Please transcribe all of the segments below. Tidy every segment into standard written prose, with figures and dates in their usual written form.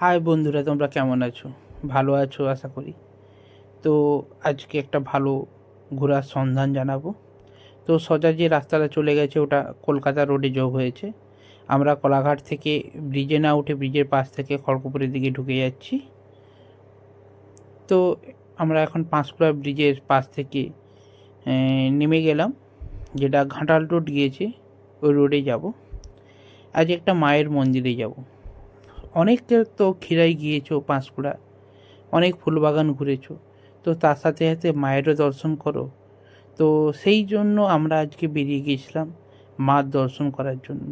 High বন্ধুরা, তোমরা কেমন আছো? ভালো আছো আশা করি। তো আজকে একটা ভালো ঘোরার সন্ধান জানাবো। তো সোজা যে রাস্তাটা চলে গেছে ওটা কলকাতা রোডে যোগ হয়েছে। আমরা কোলাঘাট থেকে ব্রিজে না উঠে ব্রিজের পাশ থেকে খড়গপুরের দিকে ঢুকে যাচ্ছি। তো আমরা এখন পাঁশকুড়া ব্রিজের পাশ থেকে নেমে গেলাম, যেটা ঘাটাল রোড গিয়েছে ওই রোডে যাব। আজ একটা মায়ের মন্দিরে যাব। অনেকে তো ক্ষীরাই গিয়েছো পাঁশকুড়া, অনেক ফুলবাগান ঘুরেছো, তো তার সাথে সাথে মায়েরও দর্শন করো। তো সেই জন্য আমরা আজকে বেরিয়ে গিয়েছিলাম মার দর্শন করার জন্য।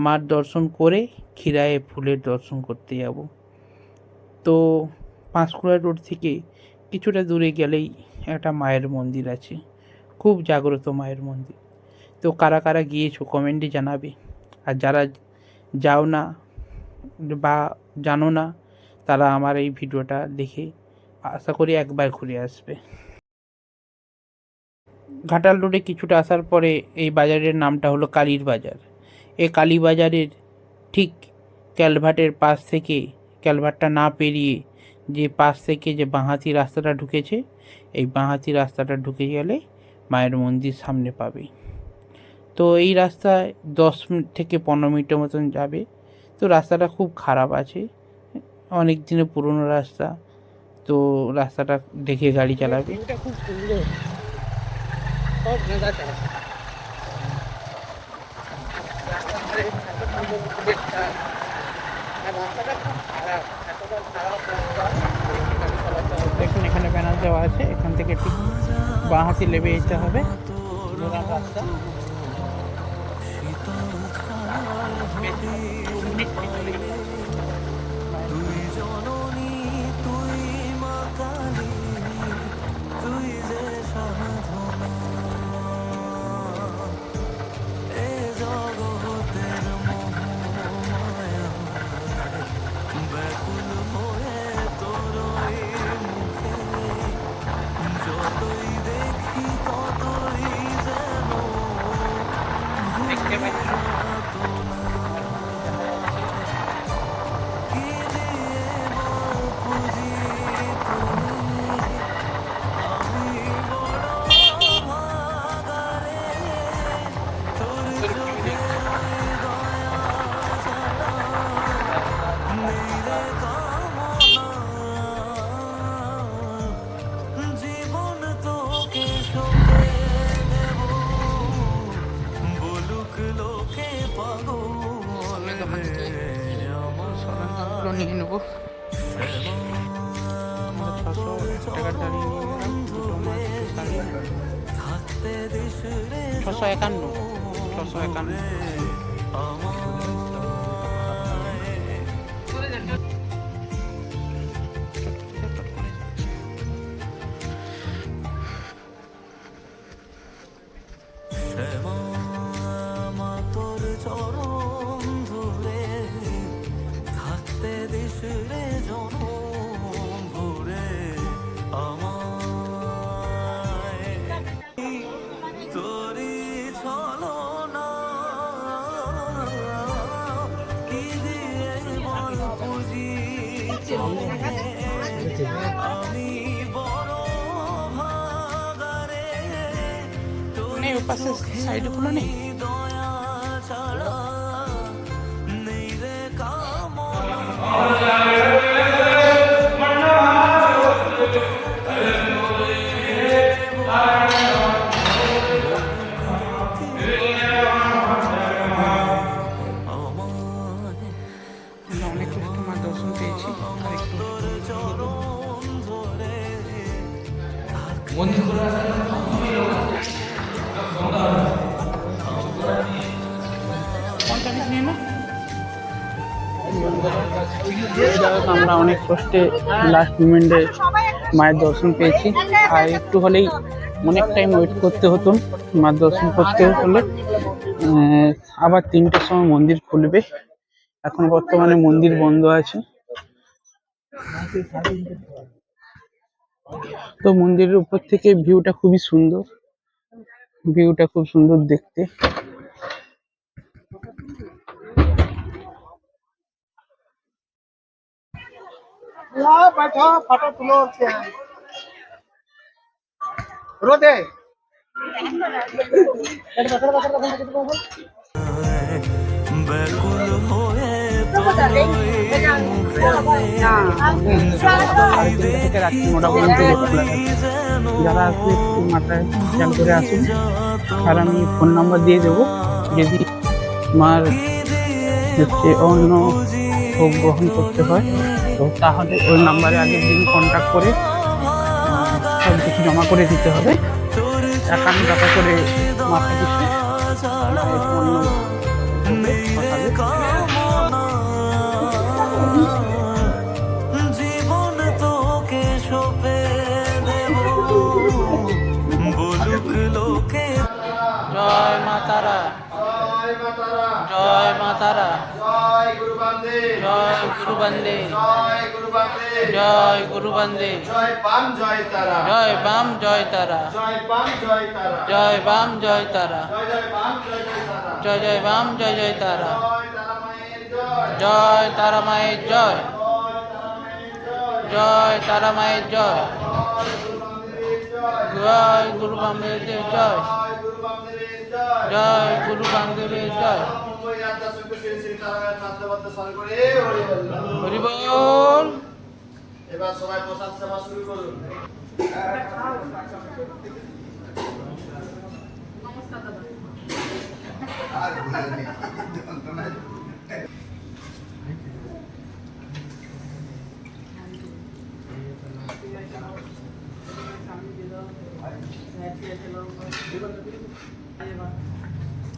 মার দর্শন করে ক্ষীরায়ে ফুলের দর্শন করতে যাব। তো পাঁশকুড়া রোড থেকে কিছুটা দূরে গেলেই একটা মায়ের মন্দির আছে, খুব জাগ্রত মায়ের মন্দির। তো কারা কারা গিয়েছো কমেন্টে জানাবে, আর যারা যাও না বা জানো না তারা আমার এই ভিডিওটা দেখে আশা করি একবার ঘুরে আসবে। ঘাটাল রোডে কিছুটা আসার পরে এই বাজারের নামটা হলো কালীর বাজার। এই কালী বাজারের ঠিক ক্যালভার্টের পাশ থেকে, ক্যালভার্টটা না পেরিয়ে যে পাশ থেকে যে বাঁহাতি রাস্তাটা ঢুকেছে, এই বাঁহাতি রাস্তাটা ঢুকে গেলে মায়ের মন্দির সামনে পাবে। তো এই রাস্তায় 10 থেকে 15 মিনিটের মতন যাবে। তো রাস্তাটা খুব খারাপ আছে, অনেক দিনের পুরনো রাস্তা। তো রাস্তাটা দেখে গাড়ি চালাবে। খুব সুন্দর, সব গাঁদা চারা। দেখুন এখানে ব্যানার দেওয়া আছে, এখান থেকে ঠিক বাঁ হাতে লেবে যেতে হবে। রাস্তা দেখতে পাচ্ছি। নিয়ে নেবো 651 651। নেই, ওর পাশে সাইডে কোনো নেই। অনেক কষ্ট মার দর্শন পেয়েছি, আর একটু আমরা অনেক কষ্টে লাস্ট মোমেন্টে মায়ের দর্শন পেয়েছি। আর একটু হলেই অনেক টাইম ওয়েট করতে হতো মায়ের দর্শন করতে হলে। আবার 3টের সময় মন্দির খুলবে, এখন বর্তমানে মন্দির বন্ধ আছে। তো মন্দিরের উপর থেকে ভিউটা খুবই সুন্দর, ভিউটা খুব সুন্দর দেখতে। यहाँ बैठो फोटो तुलो रोदे ব্যাকুল হয়ে তোর এই মুখে সাড়ে যতই তিনটে থেকে রাত্রি দেখি 9টা পর্যন্ত ততই খোলা থাকে। যেন যারা আসবে একটু মাথায় খেয়াল করে আসুন। যত আর আমি ফোন নাম্বার দিয়ে দেবো, যদি আমার কি দিয়ে হচ্ছে অন্য বুঝি ভোগ গ্রহণ করতে হয় তো তাহলে ওই নাম্বারে আগের দিন কন্ট্যাক্ট করে সব কিছু জমা করে দিতে হবে। তোর 51 টাকা করে মাথা পিছু ছাড়া মায়ের অন্য ভোগে নেই রে বসাবে। কামনা জীবন তোকে সঁপে দেব বলুক লোকে জয় মা তারা, जय मातारा জয় মা তারা, जय गुरु बंदे জয় গুরু বন্দে, जय गुरु बंदे জয় গুরু বন্দে, जय बाम जय तारा জয় বাম জয় তারা, जय बाम जय तारा জয় বাম জয় তারা, जय बाम जय तारा জয় জয় বাম জয় জয় তারা, जय तारा माয়ের জয় তারা মায়ের जय জয়, जय জয় তারা तारा माয়ের जय মায়ের জয়, জয় গুরু বামদেবের জয়, जय गुरु बंदे জয় গুরু বামদেবের जय জয়। मुंबई यात्रा संघ श्री श्री तारा नाथबद्ध संगরে হরি বল হরি বল। এবার সবাই প্রসাদ সেবা শুরু করুন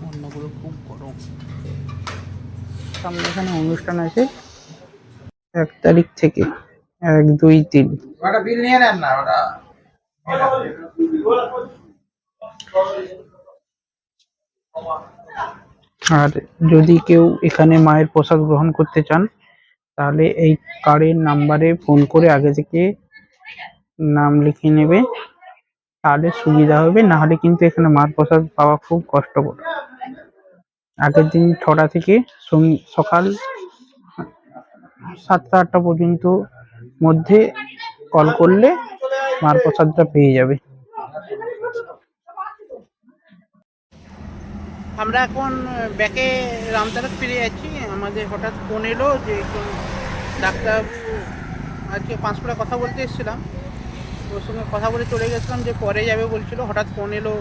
অন্যগুলো খুব গরম। সামনে এখানে অনুষ্ঠান আছে 1 তারিখ থেকে, 1, 2, 3। ওটা বিল নিয়ে নেন না ওটা আর যদি কেউ এখানে মায়ের প্রসাদ গ্রহণ করতে চান তাহলে এই কার্ডের নাম্বারে ফোন করে আগে থেকে নাম লিখে নেবে, তাহলে সুবিধা হবে। না হলে কিন্তু এখানে মার প্রসাদ পাওয়া খুব কষ্টকর। আগের দিন 6টা থেকে সকাল 7টা 8টা পর্যন্ত মধ্যে কল করলে মার প্রসাদটা পেয়ে যাবে। আমরা এখন ব্যাকে রামতারক ফিরে যাচ্ছি। আমাদের হঠাৎ ফোন এলো যে একজন ডাক্তারবাবু আজকে পাঁশকুড়া কথা বলতে এসেছিলাম, ওর সঙ্গে কথা বলে চলে গেছিলাম যে পরে যাবে বলছিল। হঠাৎ ফোন এলো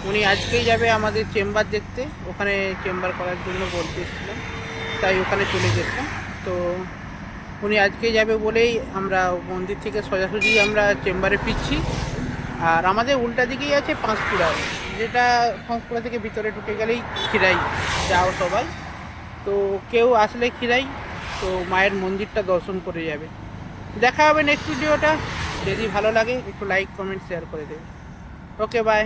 উনি আজকেই যাবে আমাদের চেম্বার দেখতে, ওখানে চেম্বার করার জন্য বলতে এসেছিলাম, তাই ওখানে চলে গেছিলাম। তো উনি আজকেই যাবে বলেই আমরা মন্দির থেকে সোজাসুজি আমরা চেম্বারে ফিরছি। আর আমাদের উল্টা দিকেই আছে পাঁশকুড়া, যেটা পাঁশকুড়া থেকে ভিতরে ঢুকে গেলেই খিরাই যাও সবাই। তো কেউ আসলে খিরাই তো মায়ের মন্দিরটা দর্শন করে যাবে। দেখা হবে নেক্সট ভিডিওটা। যদি ভালো লাগে একটু লাইক কমেন্ট শেয়ার করে দেবে। Okay bye.